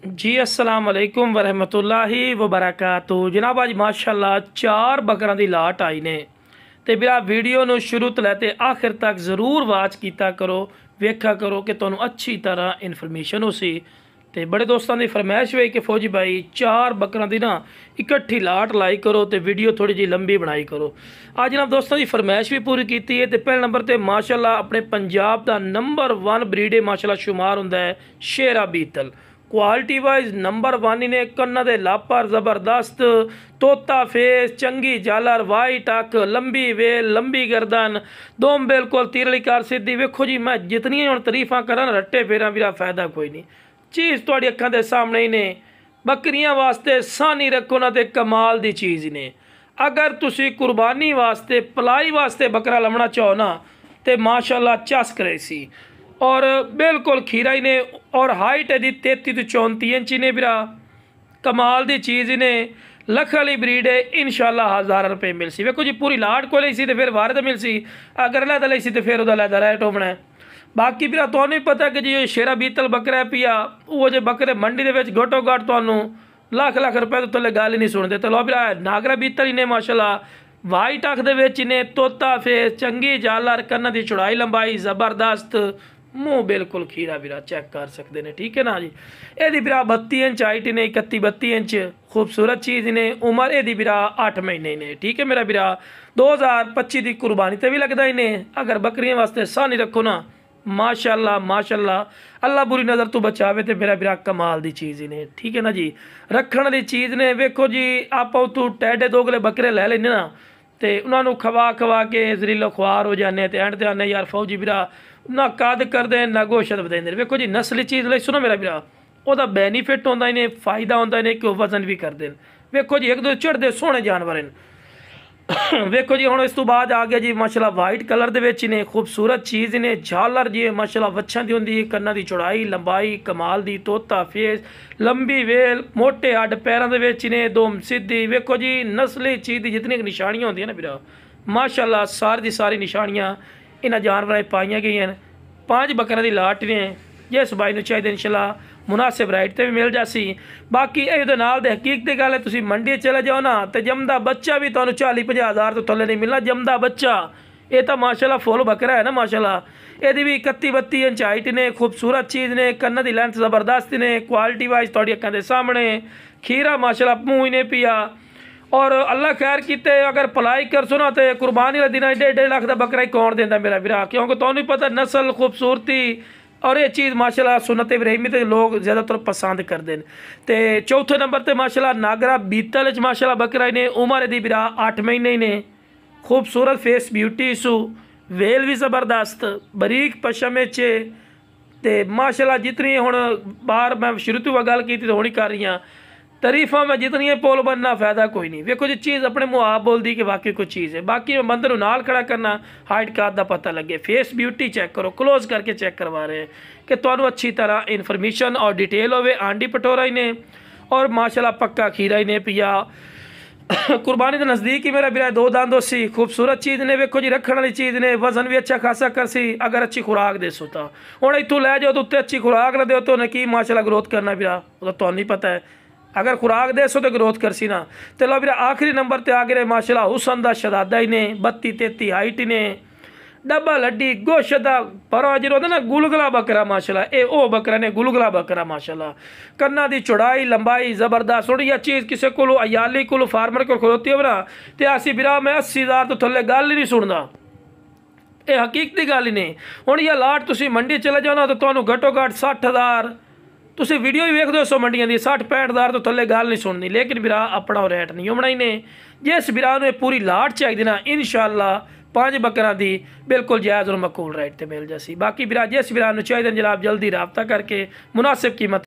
जी अस्सलाम वालेकुम वरहमतुल्लाहि वबरकातुहू। जनाब अज माशाअल्लाह 4 बकरां दी लाट आई ने ते मेरा वीडियो नूं शुरू तो लैते आखिर तक जरूर वाच कीता करो, वेखा करो कि तुहानूं अच्छी तरह इन्फॉर्मेशन हो सी। ते बड़े दोस्तों की फरमाइश हुई कि फौजी भाई 4 बकरां दी ना इकट्ठी लाट लाई करो तो वीडियो थोड़ी जी लंबी बनाई करो। आज जनाब दोस्तों की फरमाइश भी पूरी की है। तो पहले नंबर पर माशाअल्लाह अपने पंजाब का नंबर 1 ब्रीड माशाअल्लाह शुमार होंदा है शेरा बीतल। क्वालिटी वाइज नंबर 1 ही ने, कन्ना दे लापर जबरदस्त, तोता फेस, चंगी जालर, वाइट अख, लंबी वेल, लंबी गर्दन, दोम बिल्कुल तीरली कार सीधी। वेखो जी मैं जितनी हुण तरीफा करा रट्टे फेरा मेरा फायदा कोई नहीं। चीज़ तुहाडी अखां दे सामने ही ने। बकरियां वास्ते सानी रखो ना ते कमाल दी चीज़ ने। अगर तुसी कुर्बानी वास्ते पलाई वास्ते बकरा लमना चाहो ना तो माशाअल्लाह चस करे सी और बिल्कुल खीरा ही ने। और हाइट है 33 तो 34 इंच ने। बिरा कमाल दी चीज़ ने। लख वाली ब्रीड है, इंशाअल्लाह 1000 रुपये मिल सी। वेखो जी पूरी लाट को ली सी तो फिर वारद मिल सी, अगर लैदा ली सी तो फिर वह लैदा रेट होना है। बाकी बिरा तो नहीं पता कि जी शेरा बीतल बकरा है पिया वो जो बकरे मंडी के घटो घट तो लाख लाख रुपए तो थले गल ही नहीं सुनते। तो लो बिरा नागरा बीतल ही ने माशाअल्लाह, वाइट अख दे ने, तोता फेस, चंगी जालर, कन्ना की चौड़ाई लंबाई जबरदस्त, मुँह बिल्कुल खीरा बिरा चेक कर सकते हैं। ठीक है ना जी। यदि बिरा 32 इंच हाइट ने, 31-32 इंच खूबसूरत चीज़ ने। उम्र यदि बिरा 8 महीने ने। ठीक है मेरा बिरा 2025 की कुर्बानी तो भी लगता ही ने। अगर बकरियों वास्ते सानी रखो ना माशाअल्लाह माशाअल्लाह अल्लाह बुरी नज़र तो बचावे तो मेरा बिरा कमाल दी चीज़ ही ने। ठीक है ना जी। रखण दी चीज़ ने। वेखो जी आप उतों टैडे दोगले बकरे लै लेने ना तो उन्होंने खवा खवा के जरीलो खुआर हो जाने तो एंड ते आने यार फौजी बिरा ना कद करते ना गोशत बदेंदे। वेखो जी नस्ली चीज़ ले सुनो मेरा बिरा वह बेनीफिट होंदा इन्हें, फायदा होंदा इन्हें कि वजन भी करते हैं। वेखो जी एक दो चढ़ते सोहने जानवर हैं। वेखो जी हुण इस तो बाद आ गया जी माशाअल्लाह वाइट कलर दे विच ने, खूबसूरत चीज़ ने। झालर जी माशाअल्लाह वच्छां दी होंदी, कन्ना दी चौड़ाई लंबाई कमाल दी, तोता फेस, लंबी वेल, मोटे हड्ड पैरों दे विच ने, दोम सीधी। वेखो जी नस्ली चीज़ दी जितनी निशानियां होंदियां ना बिरा माशाअल्लाह सारी दी सारी निशानियां इन्हां जानवरां पाईयां गईयां। 5 बकरियां दी लाट ने। जिस भाई नूं चाहिए इंशाअल्लाह मुनासिब राइट ते भी मिल जासी। बाकी ये नाल दे हकीकत गल है, तुसीं मंडी चले जाओ ना तो जमदा बच्चा भी तुहानूं 40-50 हज़ार तो थल्ले नहीं मिलना। जमदा बच्चा ये तो माशाअल्लाह फुल बकरा है ना माशाअल्लाह। यदि भी 31-32 इंच हाइट ने, खूबसूरत चीज़ ने, कन्ना दी लेंथ जबरदस्त ने। क्वालिटी वाइज तुहाडी अखां दे सामने खीरा माशाअल्लाह मुँह ही ने पिया। और अल्लाह खैर किते अगर पलाई कर सुना तो कुर्बानी का दिन 1.5 लाख का बकरा ही कौन देंदा मेरा बिरा, क्योंकि तुहानूं पता नस्ल खूबसूरती और ये चीज़ माशाअल्लाह सुन्नत इब्राहिमी तो लोग ज़्यादातर पसंद करते हैं। तो चौथे नंबर पर माशाअल्लाह नागरा बीतल माशाअल्लाह बकरा ने। उम्र दी बिरा 8 महीने ने। खूबसूरत फेस ब्यूटी सू, वेल भी ज़बरदस्त, बरीक पशम ते माशाअल्लाह जितनी हुण बार मैं शुरू तो गल की तो होनी कर रही हाँ तरीफा में जितनी पोल बनना फायदा कोई नहीं। वेखो जी चीज़ अपने मुँह आप बोलती कि वाकई कोई चीज़ है। बाकी मैं बंदर नाल खड़ा करना हाइट का का पता लगे, फेस ब्यूटी चेक करो, क्लोज करके चेक करवा रहे हैं कि तुहानूं अच्छी तरह इन्फॉर्मेशन और डिटेल होवे। आंडी पटोरा ही ने और माशाअल्लाह पक्का खीरा ही ने पिया। कुर्बानी के नज़दीक ही मेरा बिरा 2 दांत सी, खूबसूरत चीज़ ने। वेखो जी रखण वाली चीज़ ने, वजन भी अच्छा खासा कर सी अगर अच्छी खुराक दे सो तो। हुण इत्थों लै जाओ तो उत्ते अच्छी खुराक ना दो तो उन्हें की माशाअल्लाह ग्रोथ करना बिरा वो तो तुहानूं ही पता है। अगर खुराक दे सो तो ग्रोथ कर सी ना। तो लो बिरा आखिरी नंबर पर आ गए माशाअल्लाह हुसन दा शहजादा ही ने। 32-33 हाइट ने, डबल हड्डी गोश्त दा पर जो होता ना गुलगला बकरा माशाअल्लाह ये ओ बकरा ने, गुलगला बकरा माशाअल्लाह। कन्ना दी चौड़ाई लंबाई जबरदस्त। थोड़ी यह चीज़ किसी को अयाली को फार्मर को खलोती हो ना तो असी बिरा मैं 80,000 तो थले गल ही नहीं सुनता। ये हकीकती गल ही नहीं। हुण यह लाट तुसीं मंडी चले जाओ ना तो तुहानूं घटो घट 60,000 तुसीं वीडियो भी वेखदे हो 100 मंडियां दी 60-65 हज़ार तो थल्ले गल नहीं सुननी। लेकिन बिरा अपना रेट नहीं होना ही ने। जिस बिरा नूं पूरी लाट चाहिए ना इंशाअल्लाह 5 बकरा दी बिल्कुल जायज़ और मकूल रेट ते मिल जासी। बाकी बिरा जिस बिरा नूं चाहिए जनाब जल्दी रब्ता करके मुनासिब कीमत